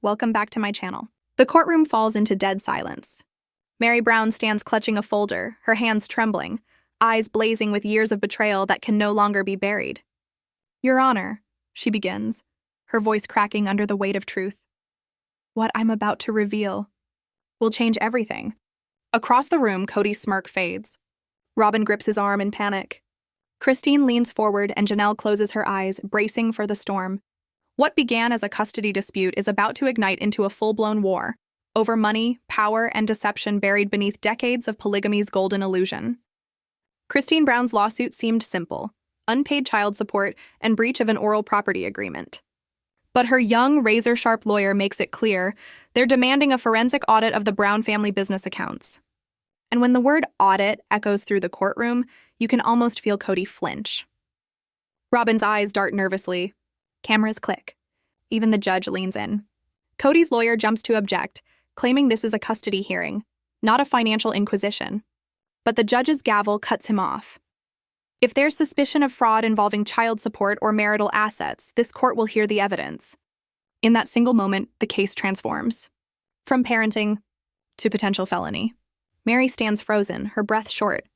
welcome back to my channel. The courtroom falls into dead silence. Meri Brown stands clutching a folder, her hands trembling, eyes blazing with years of betrayal that can no longer be buried. "Your Honor," she begins, her voice cracking under the weight of truth. "What I'm about to reveal will change everything." Across the room, Kody's smirk fades. Robyn grips his arm in panic. Christine leans forward and Janelle closes her eyes, bracing for the storm. What began as a custody dispute is about to ignite into a full-blown war over money, power, and deception buried beneath decades of polygamy's golden illusion. Christine Brown's lawsuit seemed simple: unpaid child support and breach of an oral property agreement. But her young, razor-sharp lawyer makes it clear they're demanding a forensic audit of the Brown family business accounts. And when the word audit echoes through the courtroom, you can almost feel Kody flinch. Robyn's eyes dart nervously. Cameras click. Even the judge leans in. Kody's lawyer jumps to object, claiming this is a custody hearing, not a financial inquisition. But the judge's gavel cuts him off. If there's suspicion of fraud involving child support or marital assets, this court will hear the evidence. In that single moment, the case transforms. From parenting to potential felony. Meri stands frozen, her breath short.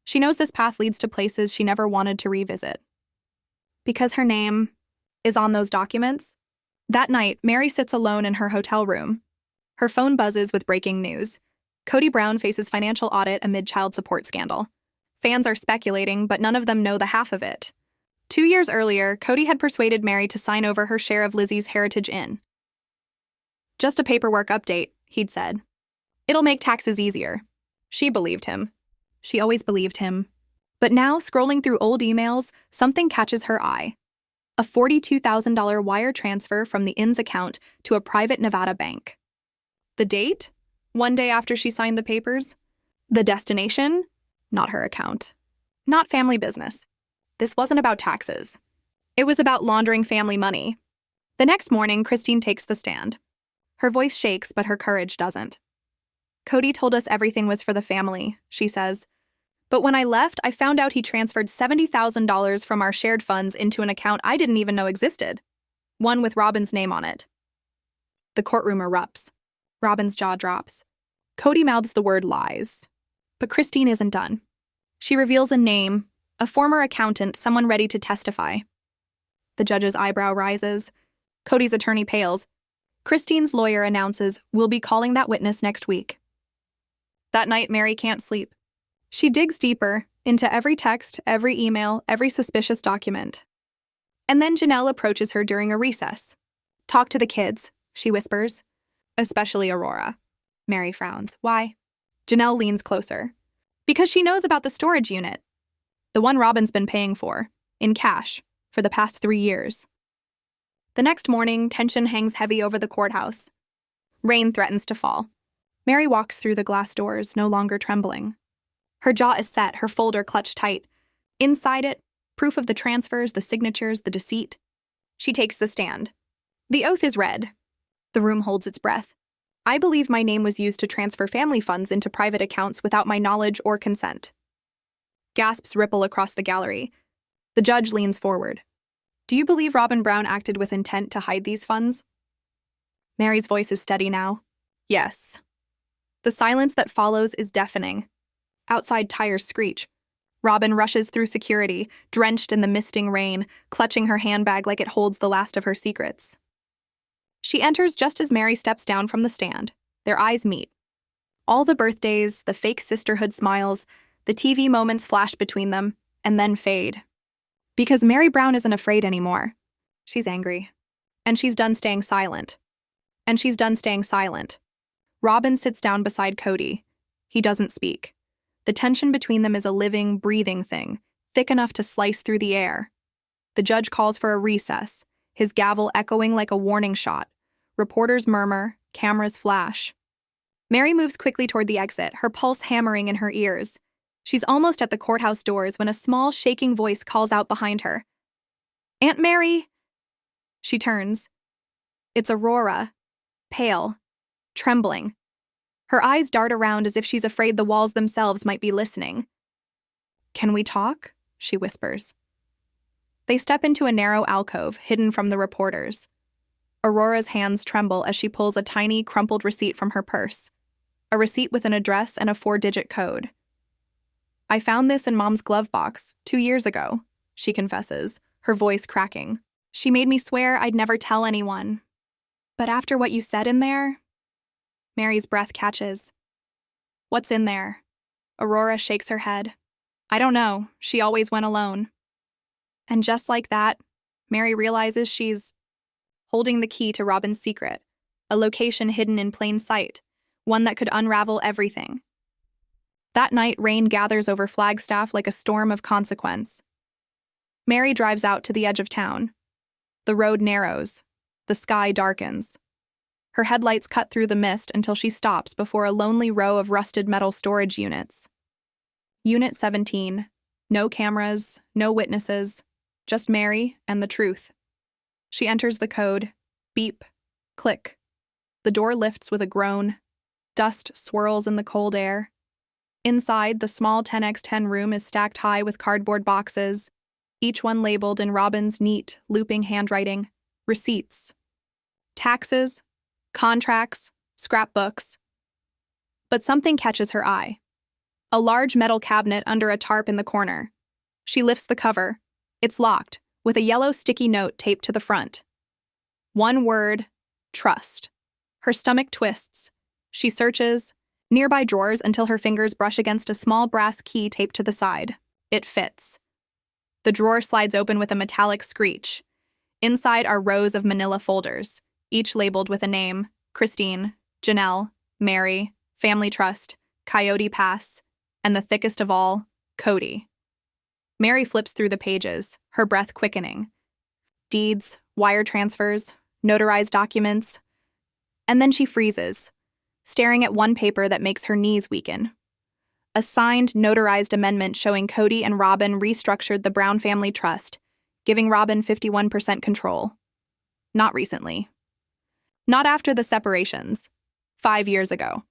She knows this path leads to places she never wanted to revisit. Because her name is on those documents. That night, Meri sits alone in her hotel room. Her phone buzzes with breaking news. Kody Brown faces financial audit amid child support scandal. Fans are speculating, but none of them know the half of it. 2 years earlier, Kody had persuaded Meri to sign over her share of Lizzie's Heritage Inn. "Just a paperwork update," he'd said. "It'll make taxes easier." She believed him. She always believed him. But now, scrolling through old emails, something catches her eye. A $42,000 wire transfer from the inn's account to a private Nevada bank. The date? 1 day after she signed the papers. The destination? Not her account. Not family business. This wasn't about taxes. It was about laundering family money. The next morning, Christine takes the stand. Her voice shakes, but her courage doesn't. "Kody told us everything was for the family," she says. "But when I left, I found out he transferred $70,000 from our shared funds into an account I didn't even know existed. One with Robyn's name on it." The courtroom erupts. Robyn's jaw drops. Kody mouths the word lies. But Christine isn't done. She reveals a name, a former accountant, someone ready to testify. The judge's eyebrow rises. Kody's attorney pales. Christine's lawyer announces, "We'll be calling that witness next week." That night, Meri can't sleep. She digs deeper into every text, every email, every suspicious document. And then Janelle approaches her during a recess. "Talk to the kids," she whispers. "Especially Aurora." Meri frowns. "Why?" Janelle leans closer. "Because she knows about the storage unit. The one Robyn's been paying for, in cash, for the past 3 years. The next morning, tension hangs heavy over the courthouse. Rain threatens to fall. Meri walks through the glass doors, no longer trembling. Her jaw is set, her folder clutched tight. Inside it, proof of the transfers, the signatures, the deceit. She takes the stand. The oath is read. The room holds its breath. "I believe my name was used to transfer family funds into private accounts without my knowledge or consent." Gasps ripple across the gallery. The judge leans forward. "Do you believe Robyn Brown acted with intent to hide these funds?" Meri's voice is steady now. "Yes." The silence that follows is deafening. Outside, tires screech. Robyn rushes through security, drenched in the misting rain, clutching her handbag like it holds the last of her secrets. She enters just as Meri steps down from the stand. Their eyes meet. All the birthdays, the fake sisterhood smiles, the TV moments flash between them, and then fade. Because Meri Brown isn't afraid anymore. She's angry. And she's done staying silent. Robyn sits down beside Kody. He doesn't speak. The tension between them is a living, breathing thing, thick enough to slice through the air. The judge calls for a recess, his gavel echoing like a warning shot. Reporters murmur, cameras flash. Meri moves quickly toward the exit, her pulse hammering in her ears. She's almost at the courthouse doors when a small, shaking voice calls out behind her. "Aunt Meri!" She turns. It's Aurora, pale, trembling. Her eyes dart around as if she's afraid the walls themselves might be listening. "Can we talk?" she whispers. They step into a narrow alcove, hidden from the reporters. Aurora's hands tremble as she pulls a tiny, crumpled receipt from her purse. A receipt with an address and a 4-digit code. "I found this in Mom's glove box 2 years ago," she confesses, her voice cracking. "She made me swear I'd never tell anyone. But after what you said in there..." Mary's breath catches. "What's in there?" Aurora shakes her head. "I don't know. She always went alone." And just like that, Meri realizes she's holding the key to Robyn's secret, a location hidden in plain sight, one that could unravel everything. That night, rain gathers over Flagstaff like a storm of consequence. Meri drives out to the edge of town. The road narrows. The sky darkens. Her headlights cut through the mist until she stops before a lonely row of rusted metal storage units. Unit 17. No cameras, no witnesses, just Meri and the truth. She enters the code. Beep. Click. The door lifts with a groan. Dust swirls in the cold air. Inside, the small 10x10 room is stacked high with cardboard boxes, each one labeled in Robyn's neat, looping handwriting. Receipts. Taxes. Contracts. Scrapbooks. But something catches her eye. A large metal cabinet under a tarp in the corner. She lifts the cover. It's locked, with a yellow sticky note taped to the front. One word: trust. Her stomach twists. She searches nearby drawers until her fingers brush against a small brass key taped to the side. It fits. The drawer slides open with a metallic screech. Inside are rows of manila folders, each labeled with a name: Christine, Janelle, Meri, Family Trust, Coyote Pass, and the thickest of all, Kody. Meri flips through the pages, her breath quickening. Deeds, wire transfers, notarized documents. And then she freezes, staring at one paper that makes her knees weaken. A signed, notarized amendment showing Kody and Robyn restructured the Brown family trust, giving Robyn 51% control. Not recently. Not after the separations. 5 years ago.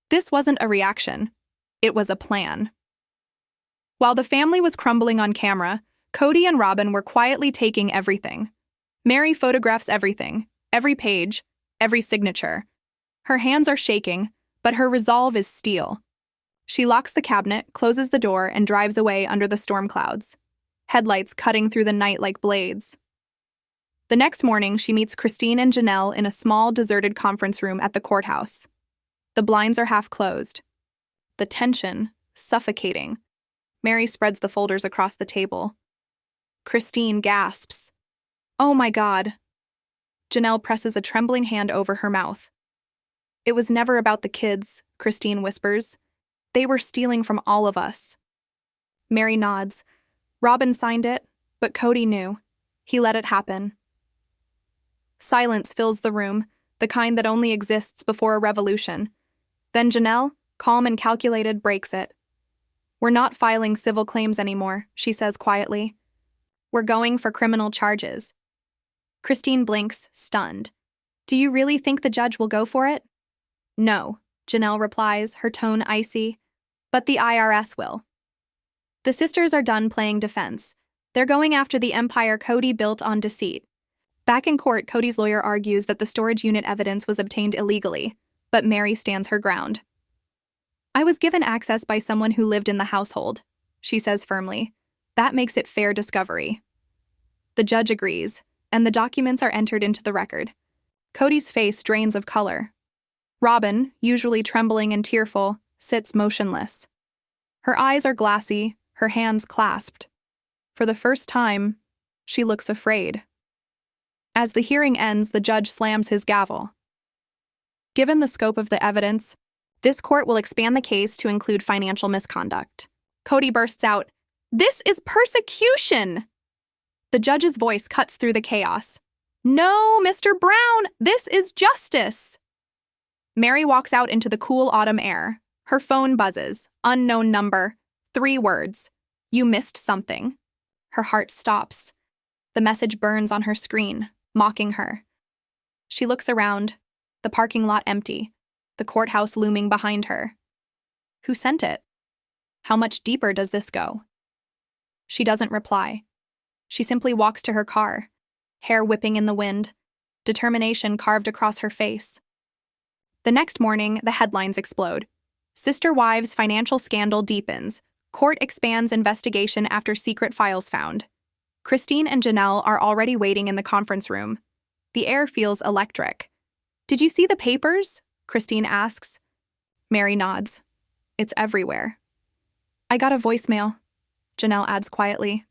This wasn't a reaction. It was a plan. While the family was crumbling on camera, Kody and Robyn were quietly taking everything. Meri photographs everything, every page, every signature. Her hands are shaking, but her resolve is steel. She locks the cabinet, closes the door, and drives away under the storm clouds, headlights cutting through the night like blades. The next morning, she meets Christine and Janelle in a small, deserted conference room at the courthouse. The blinds are half closed. The tension, suffocating. Meri spreads the folders across the table. Christine gasps. "Oh my God." Janelle presses a trembling hand over her mouth. "It was never about the kids," Christine whispers. "They were stealing from all of us." Meri nods. Robyn signed it, but Kody knew. He let it happen. Silence fills the room, the kind that only exists before a revolution. Then Janelle, calm and calculated, breaks it. "We're not filing civil claims anymore," she says quietly. "We're going for criminal charges." Christine blinks, stunned. "Do you really think the judge will go for it?" "No," Janelle replies, her tone icy. "But the IRS will." The sisters are done playing defense. They're going after the empire Kody built on deceit. Back in court, Kody's lawyer argues that the storage unit evidence was obtained illegally, but Meri stands her ground. "I was given access by someone who lived in the household," she says firmly. "That makes it fair discovery." The judge agrees, and the documents are entered into the record. Kody's face drains of color. Robyn, usually trembling and tearful, sits motionless. Her eyes are glassy, her hands clasped. For the first time, she looks afraid. As the hearing ends, the judge slams his gavel. Given the scope of the evidence, this court will expand the case to include financial misconduct. Kody bursts out, "This is persecution!" The judge's voice cuts through the chaos. "No, Mr. Brown, this is justice!" Meri walks out into the cool autumn air. Her phone buzzes. Unknown number. 3 words. "You missed something." Her heart stops. The message burns on her screen, mocking her. She looks around, the parking lot empty, the courthouse looming behind her. Who sent it? How much deeper does this go? She doesn't reply. She simply walks to her car, hair whipping in the wind, determination carved across her face. The next morning, the headlines explode. SisterWives financial scandal deepens. Court expands investigation after secret files found. Christine and Janelle are already waiting in the conference room. The air feels electric. "Did you see the papers?" Christine asks. Meri nods. "It's everywhere." "I got a voicemail," Janelle adds quietly.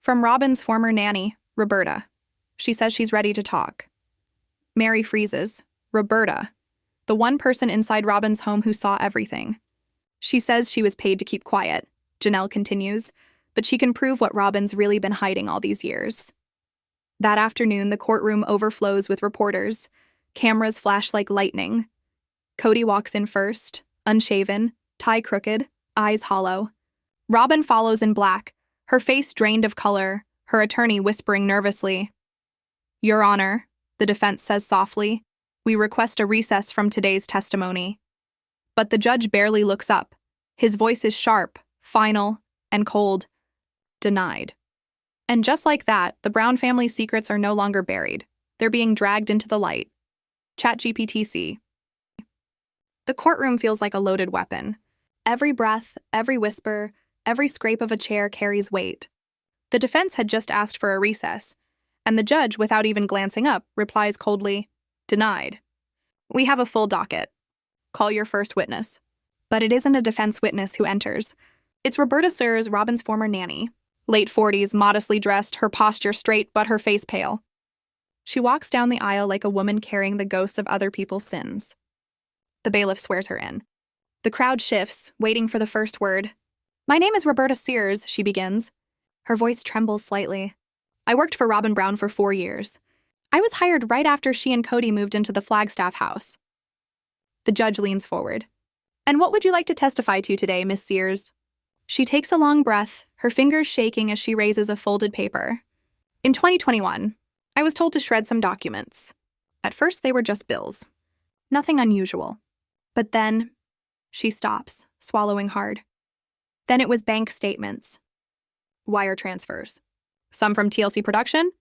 "From Robyn's former nanny, Roberta. She says she's ready to talk." Meri freezes. Roberta. The one person inside Robyn's home who saw everything. "She says she was paid to keep quiet," Janelle continues, "but she can prove what Robyn's really been hiding all these years." That afternoon, the courtroom overflows with reporters. Cameras flash like lightning. Kody walks in first, unshaven, tie crooked, eyes hollow. Robyn follows in black, her face drained of color, her attorney whispering nervously. "Your Honor," the defense says softly, "we request a recess from today's testimony." But the judge barely looks up. His voice is sharp, final, and cold. Denied. And just like that, the Brown family's secrets are no longer buried. They're being dragged into the light. ChatGPT. The courtroom feels like a loaded weapon. Every breath, every whisper, every scrape of a chair carries weight. The defense had just asked for a recess, and the judge, without even glancing up, replies coldly, "Denied. We have a full docket. Call your first witness." But it isn't a defense witness who enters. It's Roberta Sears, Robyn's former nanny. Late 40s, modestly dressed, her posture straight but her face pale. She walks down the aisle like a woman carrying the ghosts of other people's sins. The bailiff swears her in. The crowd shifts, waiting for the first word. "My name is Roberta Sears," she begins. Her voice trembles slightly. "I worked for Robyn Brown for 4 years. I was hired right after she and Kody moved into the Flagstaff house." The judge leans forward. "And what would you like to testify to today, Miss Sears?" She takes a long breath, her fingers shaking as she raises a folded paper. "In 2021, I was told to shred some documents. At first, they were just bills. Nothing unusual. But then," she stops, swallowing hard. "Then it was bank statements. Wire transfers. Some from TLC production,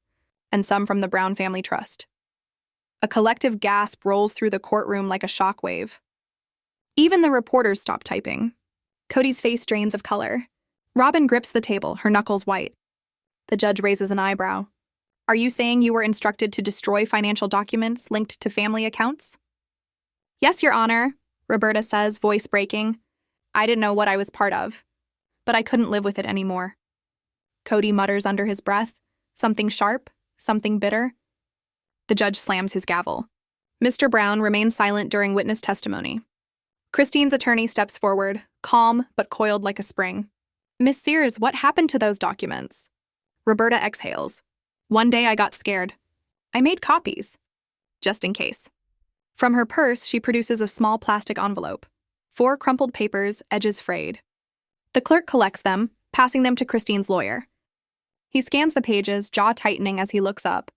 and some from the Brown Family Trust." A collective gasp rolls through the courtroom like a shockwave. Even the reporters stop typing. Kody's face drains of color. Robyn grips the table, her knuckles white. The judge raises an eyebrow. "Are you saying you were instructed to destroy financial documents linked to family accounts?" "Yes, Your Honor," Roberta says, voice breaking. "I didn't know what I was part of, but I couldn't live with it anymore." Kody mutters under his breath, something sharp, something bitter. The judge slams his gavel. Mr. Brown remains silent during witness testimony. Christine's attorney steps forward, calm but coiled like a spring. "Miss Sears, what happened to those documents?" Roberta exhales. "One day I got scared. I made copies, just in case." From her purse, she produces a small plastic envelope. 4 crumpled papers, edges frayed. The clerk collects them, passing them to Christine's lawyer. He scans the pages, jaw tightening as he looks up.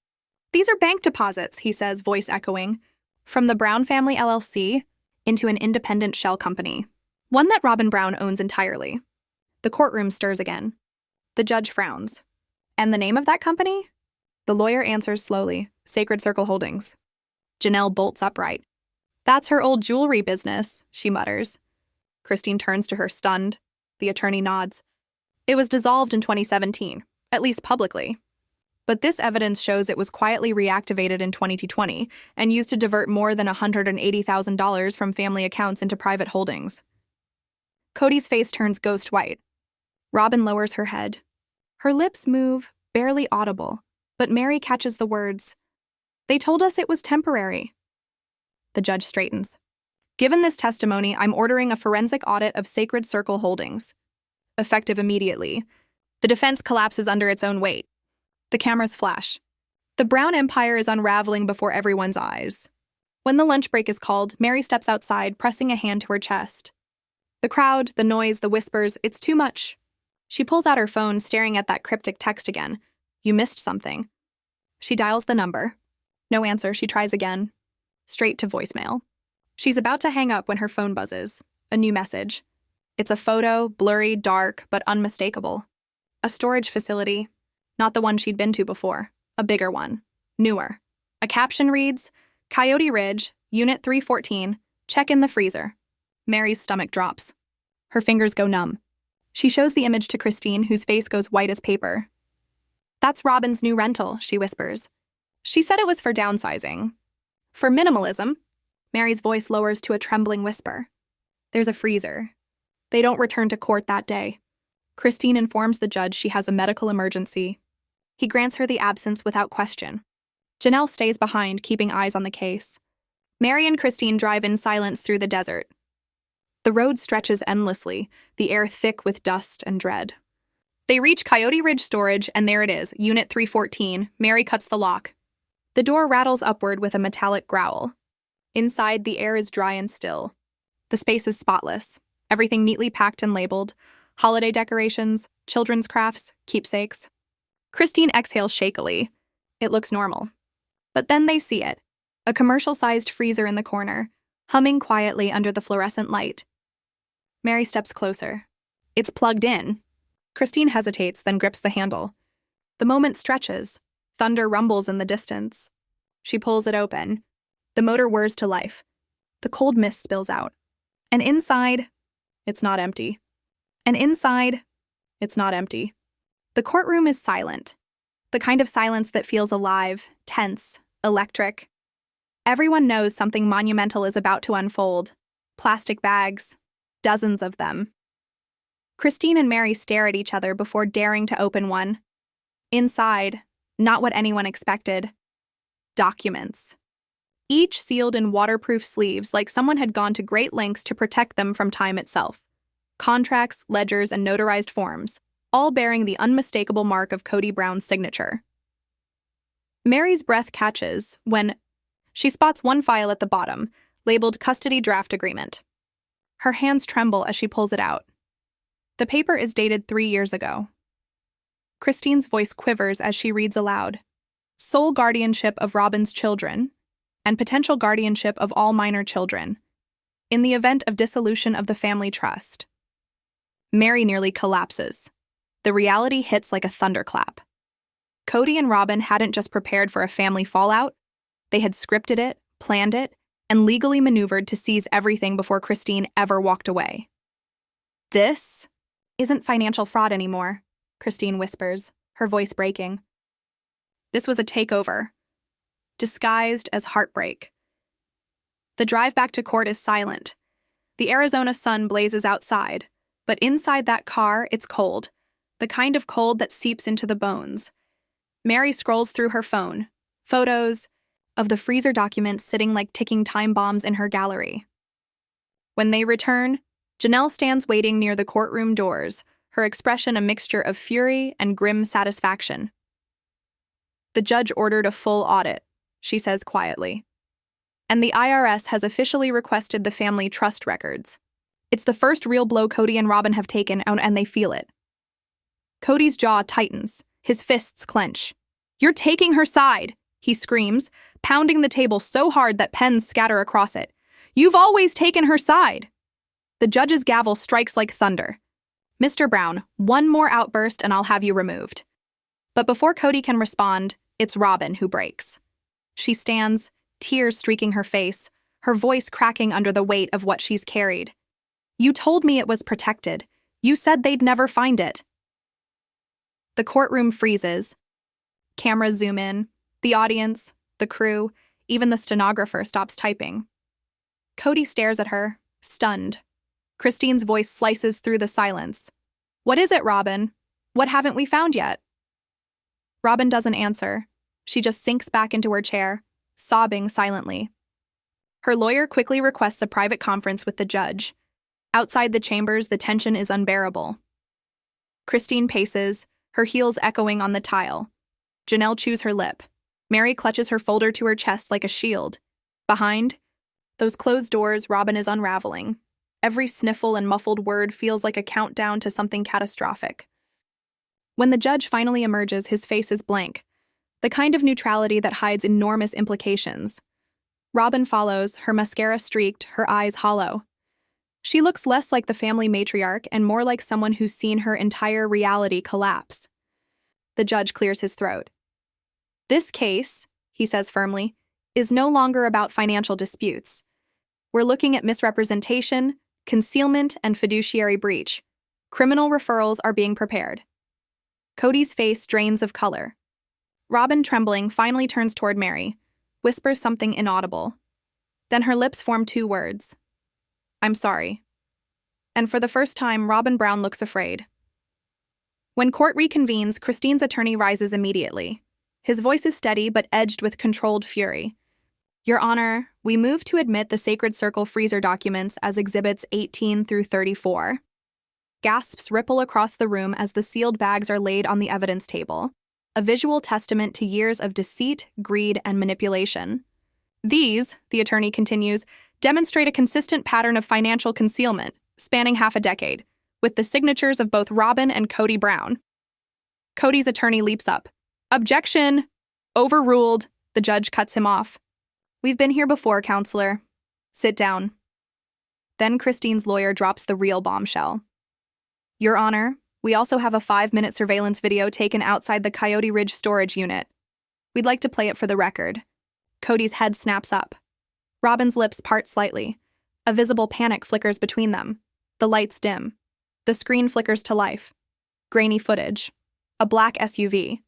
"These are bank deposits," he says, voice echoing, "from the Brown Family LLC into an independent shell company, one that Robyn Brown owns entirely." The courtroom stirs again. The judge frowns. "And the name of that company?" The lawyer answers slowly, "Sacred Circle Holdings." Janelle bolts upright. "That's her old jewelry business," she mutters. Christine turns to her, stunned. The attorney nods. "It was dissolved in 2017, at least publicly. But this evidence shows it was quietly reactivated in 2020 and used to divert more than $180,000 from family accounts into private holdings." Kody's face turns ghost white. Robyn lowers her head. Her lips move, barely audible, but Meri catches the words. "They told us it was temporary." The judge straightens. "Given this testimony, I'm ordering a forensic audit of Sacred Circle Holdings. Effective immediately." The defense collapses under its own weight. The cameras flash. The Brown Empire is unraveling before everyone's eyes. When the lunch break is called, Meri steps outside, pressing a hand to her chest. The crowd, the noise, the whispers, it's too much. She pulls out her phone, staring at that cryptic text again. "You missed something." She dials the number. No answer, she tries again. Straight to voicemail. She's about to hang up when her phone buzzes. A new message. It's a photo, blurry, dark, but unmistakable. A storage facility. Not the one she'd been to before. A bigger one. Newer. A caption reads, Coyote Ridge, Unit 314, check in the freezer. Meri's stomach drops. Her fingers go numb. She shows the image to Christine, whose face goes white as paper. That's Robyn's new rental, she whispers. She said it was for downsizing. For minimalism. Meri's voice lowers to a trembling whisper. There's a freezer. They don't return to court that day. Christine informs the judge she has a medical emergency. He grants her the absence without question. Janelle stays behind, keeping eyes on the case. Meri and Christine drive in silence through the desert. The road stretches endlessly, the air thick with dust and dread. They reach Coyote Ridge Storage, and there it is, Unit 314. Meri cuts the lock. The door rattles upward with a metallic growl. Inside, the air is dry and still. The space is spotless, everything neatly packed and labeled. Holiday decorations, children's crafts, keepsakes. Christine exhales shakily. It looks normal. But then they see it. A commercial-sized freezer in the corner, humming quietly under the fluorescent light. Meri steps closer. It's plugged in. Christine hesitates, then grips the handle. The moment stretches. Thunder rumbles in the distance. She pulls it open. The motor whirs to life. The cold mist spills out. And inside, it's not empty. And inside, it's not empty. The courtroom is silent. The kind of silence that feels alive, tense, electric. Everyone knows something monumental is about to unfold. Plastic bags. Dozens of them. Christine and Meri stare at each other before daring to open one. Inside, not what anyone expected. Documents. Each sealed in waterproof sleeves like someone had gone to great lengths to protect them from time itself. Contracts, ledgers, and notarized forms, all bearing the unmistakable mark of Kody Brown's signature. Meri's breath catches when she spots one file at the bottom, labeled Custody Draft Agreement. Her hands tremble as she pulls it out. The paper is dated 3 years ago. Christine's voice quivers as she reads aloud. Sole guardianship of Robyn's children, and potential guardianship of all minor children, in the event of dissolution of the family trust. Meri nearly collapses. The reality hits like a thunderclap. Kody and Robyn hadn't just prepared for a family fallout, they had scripted it, planned it, and legally maneuvered to seize everything before Christine ever walked away. This isn't financial fraud anymore, Christine whispers, her voice breaking. This was a takeover, disguised as heartbreak. The drive back to court is silent. The Arizona sun blazes outside, but inside that car, it's cold, the kind of cold that seeps into the bones. Meri scrolls through her phone, photos of the freezer documents sitting like ticking time bombs in her gallery. When they return, Janelle stands waiting near the courtroom doors, her expression a mixture of fury and grim satisfaction. The judge ordered a full audit, she says quietly. And the IRS has officially requested the family trust records. It's the first real blow Kody and Robyn have taken, and they feel it. Kody's jaw tightens, his fists clench. You're taking her side, he screams, pounding the table so hard that pens scatter across it. You've always taken her side. The judge's gavel strikes like thunder. Mr. Brown, one more outburst and I'll have you removed. But before Kody can respond, it's Robyn who breaks. She stands, tears streaking her face, her voice cracking under the weight of what she's carried. You told me it was protected. You said they'd never find it. The courtroom freezes. Cameras zoom in. The audience, the crew, even the stenographer stops typing. Kody stares at her, stunned. Christine's voice slices through the silence. What is it, Robyn? What haven't we found yet? Robyn doesn't answer. She just sinks back into her chair, sobbing silently. Her lawyer quickly requests a private conference with the judge. Outside the chambers, the tension is unbearable. Christine paces, her heels echoing on the tile. Janelle chews her lip. Meri clutches her folder to her chest like a shield. Behind, those closed doors, Robyn is unraveling. Every sniffle and muffled word feels like a countdown to something catastrophic. When the judge finally emerges, his face is blank, the kind of neutrality that hides enormous implications. Robyn follows, her mascara streaked, her eyes hollow. She looks less like the family matriarch and more like someone who's seen her entire reality collapse. The judge clears his throat. This case, he says firmly, is no longer about financial disputes. We're looking at misrepresentation, concealment, and fiduciary breach. Criminal referrals are being prepared. Kody's face drains of color. Robyn, trembling, finally turns toward Meri, whispers something inaudible. Then her lips form two words. I'm sorry. And for the first time, Robyn Brown looks afraid. When court reconvenes, Christine's attorney rises immediately. His voice is steady but edged with controlled fury. Your Honor, we move to admit the Sacred Circle freezer documents as Exhibits 18 through 34. Gasps ripple across the room as the sealed bags are laid on the evidence table, a visual testament to years of deceit, greed, and manipulation. These, the attorney continues, demonstrate a consistent pattern of financial concealment, spanning half a decade, with the signatures of both Robyn and Kody Brown. Kody's attorney leaps up. Objection! Overruled. The judge cuts him off. We've been here before, counselor. Sit down. Then Christine's lawyer drops the real bombshell. Your Honor, we also have a 5-minute surveillance video taken outside the Coyote Ridge storage unit. We'd like to play it for the record. Kody's head snaps up. Robyn's lips part slightly. A visible panic flickers between them. The lights dim. The screen flickers to life. Grainy footage. A black SUV.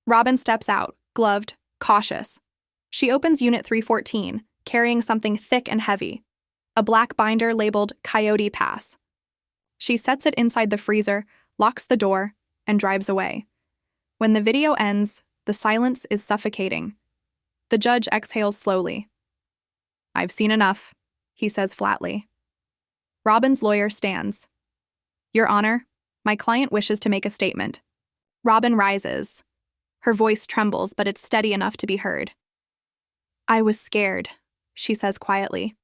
Robyn steps out, gloved, cautious. She opens Unit 314, carrying something thick and heavy. A black binder labeled Coyote Pass. She sets it inside the freezer, locks the door, and drives away. When the video ends, the silence is suffocating. The judge exhales slowly. I've seen enough, he says flatly. Robyn's lawyer stands. Your Honor, my client wishes to make a statement. Robyn rises. Her voice trembles, but it's steady enough to be heard. I was scared, she says quietly.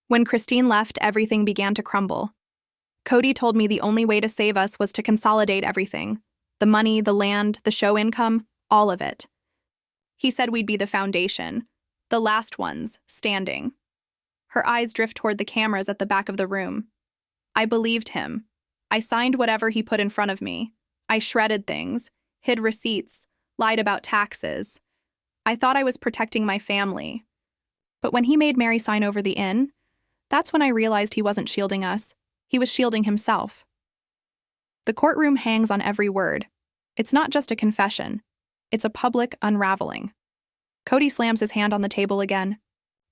When Christine left, everything began to crumble. Kody told me the only way to save us was to consolidate everything. The money, the land, the show income, all of it. He said we'd be the foundation, the last ones, standing. Her eyes drift toward the cameras at the back of the room. I believed him. I signed whatever he put in front of me. I shredded things, hid receipts, lied about taxes. I thought I was protecting my family. But when he made Meri sign over the inn, that's when I realized he wasn't shielding us. He was shielding himself. The courtroom hangs on every word. It's not just a confession. It's a public unraveling. Kody slams his hand on the table again.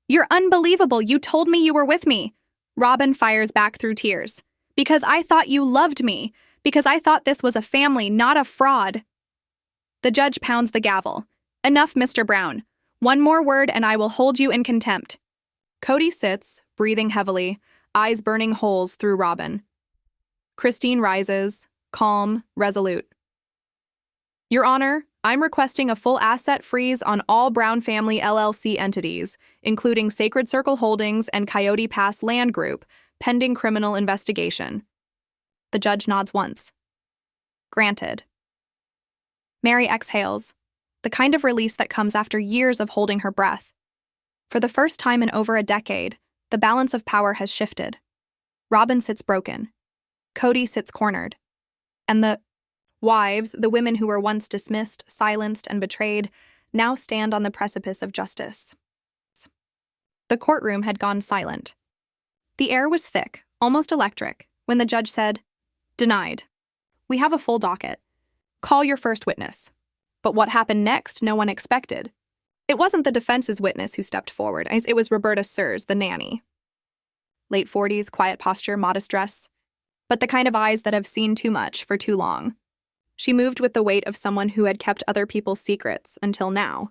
You're unbelievable. You told me you were with me. Robyn fires back through tears. Because I thought you loved me. Because I thought this was a family, not a fraud. The judge pounds the gavel. Enough, Mr. Brown. One more word and I will hold you in contempt. Kody sits, breathing heavily, eyes burning holes through Robyn. Christine rises, calm, resolute. Your Honor, I'm requesting a full asset freeze on all Brown Family LLC entities, including Sacred Circle Holdings and Coyote Pass Land Group, pending criminal investigation. The judge nods once. Granted. Meri exhales, the kind of release that comes after years of holding her breath. For the first time in over a decade, the balance of power has shifted. Robyn sits broken. Kody sits cornered. And the wives, the women who were once dismissed, silenced, and betrayed, now stand on the precipice of justice. The courtroom had gone silent. The air was thick, almost electric, when the judge said, Denied. We have a full docket. Call your first witness. But what happened next, no one expected. It wasn't the defense's witness who stepped forward. It was Roberta Sears, the nanny. Late 40s, quiet posture, modest dress, but the kind of eyes that have seen too much for too long. She moved with the weight of someone who had kept other people's secrets until now.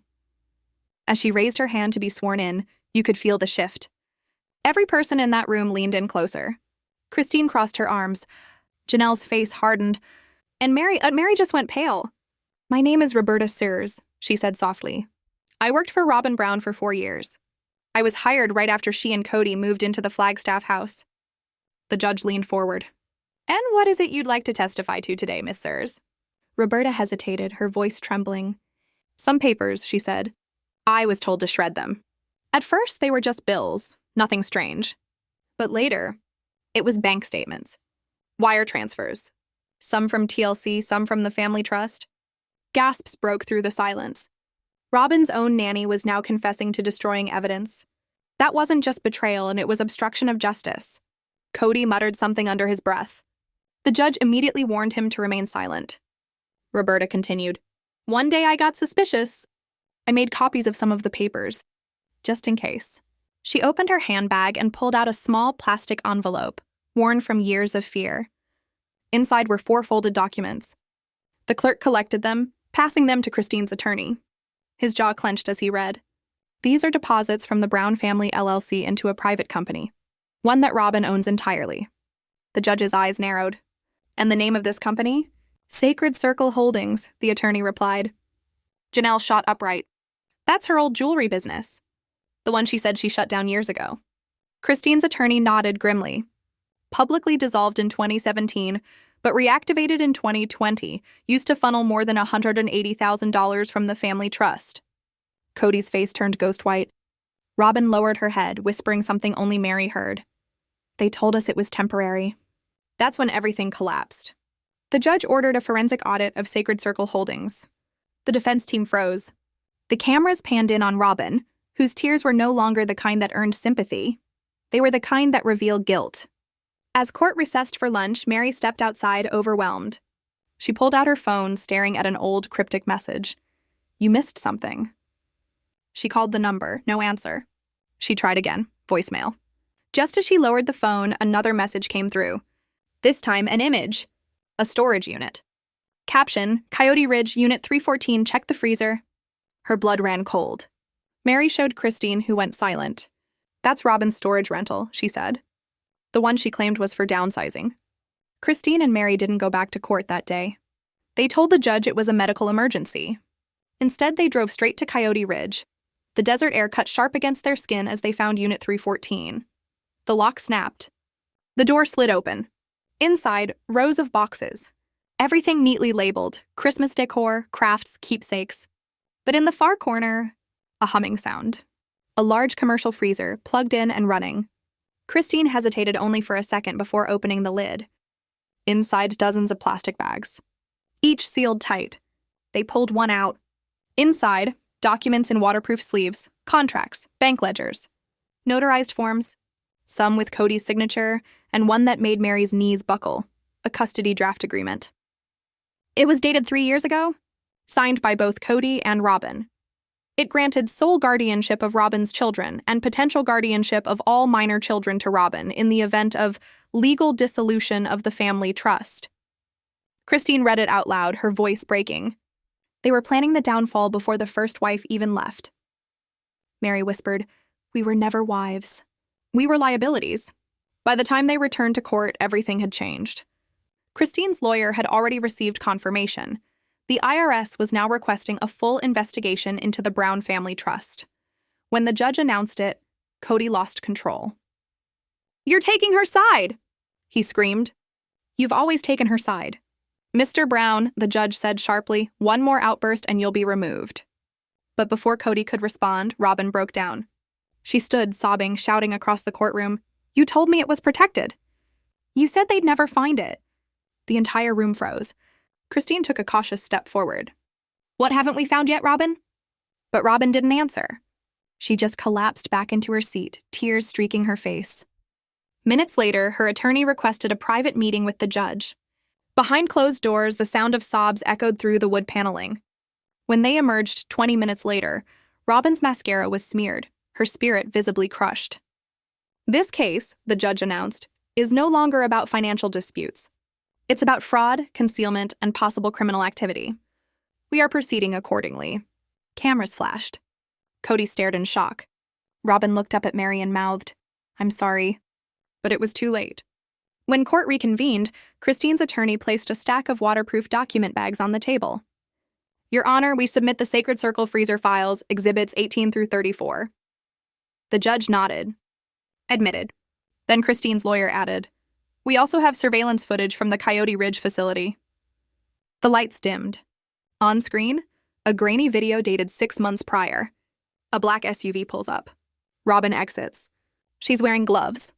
As she raised her hand to be sworn in, you could feel the shift. Every person in that room leaned in closer. Christine crossed her arms. Janelle's face hardened. And Meri just went pale. My name is Roberta Sears, she said softly. I worked for Robyn Brown for 4 years. I was hired right after she and Kody moved into the Flagstaff house. The judge leaned forward. And what is it you'd like to testify to today, Miss Sears? Roberta hesitated, her voice trembling. Some papers, she said. I was told to shred them. At first, they were just bills, nothing strange. But later, it was bank statements, wire transfers, some from TLC, some from the family trust. Gasps broke through the silence. Robyn's own nanny was now confessing to destroying evidence. That wasn't just betrayal, and it was obstruction of justice. Kody muttered something under his breath. The judge immediately warned him to remain silent. Roberta continued. One day I got suspicious. I made copies of some of the papers, just in case. She opened her handbag and pulled out a small plastic envelope, worn from years of fear. Inside were 4 folded documents. The clerk collected them, passing them to Christine's attorney. His jaw clenched as he read. These are deposits from the Brown family LLC into a private company, one that Robyn owns entirely. The judge's eyes narrowed. And the name of this company? Sacred Circle Holdings, the attorney replied. Janelle shot upright. That's her old jewelry business. The one she said she shut down years ago. Christine's attorney nodded grimly. Publicly dissolved in 2017, but reactivated in 2020, used to funnel more than $180,000 from the family trust. Kody's face turned ghost white. Robyn lowered her head, whispering something only Meri heard. They told us it was temporary. That's when everything collapsed. The judge ordered a forensic audit of Sacred Circle Holdings. The defense team froze. The cameras panned in on Robyn, whose tears were no longer the kind that earned sympathy. They were the kind that reveal guilt. As court recessed for lunch, Meri stepped outside, overwhelmed. She pulled out her phone, staring at an old, cryptic message. You missed something. She called the number, no answer. She tried again, voicemail. Just as she lowered the phone, another message came through. This time, an image. A storage unit. Caption, Coyote Ridge, Unit 314, check the freezer. Her blood ran cold. Meri showed Christine, who went silent. That's Robyn's storage rental, she said. The one she claimed was for downsizing. Christine and Meri didn't go back to court that day. They told the judge it was a medical emergency. Instead, they drove straight to Coyote Ridge. The desert air cut sharp against their skin as they found Unit 314. The lock snapped. The door slid open. Inside, rows of boxes. Everything neatly labeled, Christmas decor, crafts, keepsakes. But in the far corner, a humming sound. A large commercial freezer, plugged in and running. Christine hesitated only for a second before opening the lid. Inside, dozens of plastic bags. Each sealed tight. They pulled one out. Inside, documents in waterproof sleeves, contracts, bank ledgers, notarized forms, some with Kody's signature, and one that made Meri's knees buckle, a custody draft agreement. It was dated 3 years ago, signed by both Kody and Robyn. It granted sole guardianship of Robyn's children and potential guardianship of all minor children to Robyn in the event of legal dissolution of the family trust. Christine read it out loud, her voice breaking. They were planning the downfall before the first wife even left. Meri whispered, We were never wives. We were liabilities. By the time they returned to court, everything had changed. Christine's lawyer had already received confirmation. The IRS was now requesting a full investigation into the Brown family trust. When the judge announced it, Kody lost control. You're taking her side, he screamed. You've always taken her side. Mr. Brown, the judge said sharply, one more outburst and you'll be removed. But before Kody could respond, Robyn broke down. She stood, sobbing, shouting across the courtroom, You told me it was protected. You said they'd never find it. The entire room froze. Christine took a cautious step forward. What haven't we found yet, Robyn? But Robyn didn't answer. She just collapsed back into her seat, tears streaking her face. Minutes later, her attorney requested a private meeting with the judge. Behind closed doors, the sound of sobs echoed through the wood paneling. When they emerged 20 minutes later, Robyn's mascara was smeared, her spirit visibly crushed. This case, the judge announced, is no longer about financial disputes. It's about fraud, concealment, and possible criminal activity. We are proceeding accordingly. Cameras flashed. Kody stared in shock. Robyn looked up at Meri and mouthed, I'm sorry. But it was too late. When court reconvened, Christine's attorney placed a stack of waterproof document bags on the table. Your Honor, we submit the Sacred Circle freezer files, exhibits 18 through 34. The judge nodded. Admitted. Then Christine's lawyer added, We also have surveillance footage from the Coyote Ridge facility. The lights dimmed. On screen, a grainy video dated 6 months prior. A black SUV pulls up. Robyn exits. She's wearing gloves.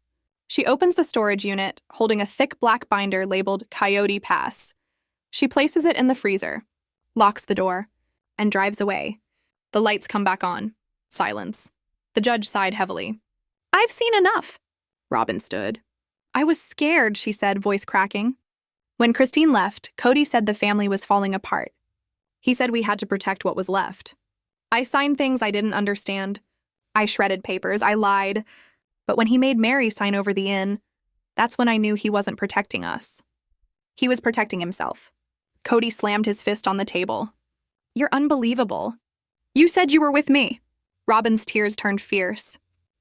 She opens the storage unit, holding a thick black binder labeled Coyote Pass. She places it in the freezer, locks the door, and drives away. The lights come back on. Silence. The judge sighed heavily. I've seen enough. Robyn stood. I was scared, she said, voice cracking. When Christine left, Kody said the family was falling apart. He said we had to protect what was left. I signed things I didn't understand. I shredded papers, I lied. But when he made Meri sign over the inn, that's when I knew he wasn't protecting us. He was protecting himself. Kody slammed his fist on the table. You're unbelievable. You said you were with me. Robyn's tears turned fierce.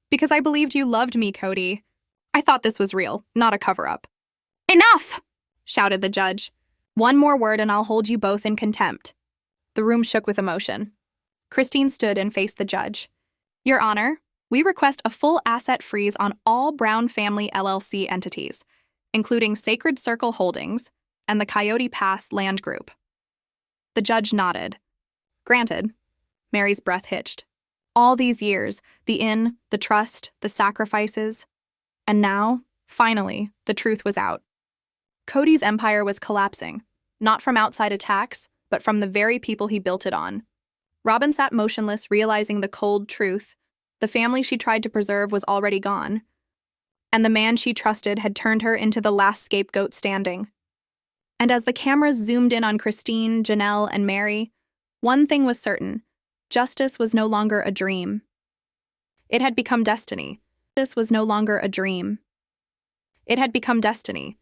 Because I believed you loved me, Kody. I thought this was real, not a cover-up. Enough! Shouted the judge. One more word and I'll hold you both in contempt. The room shook with emotion. Christine stood and faced the judge. Your Honor, we request a full asset freeze on all Brown Family LLC entities, including Sacred Circle Holdings and the Coyote Pass Land Group. The judge nodded. Granted. Meri's breath hitched. All these years, the inn, the trust, the sacrifices, and now, finally, the truth was out. Kody's empire was collapsing, not from outside attacks, but from the very people he built it on. Robyn sat motionless, realizing the cold truth. The family she tried to preserve was already gone, and the man she trusted had turned her into the last scapegoat standing. And as the cameras zoomed in on Christine, Janelle, and Meri, one thing was certain. Justice was no longer a dream. It had become destiny. Justice was no longer a dream. It had become destiny.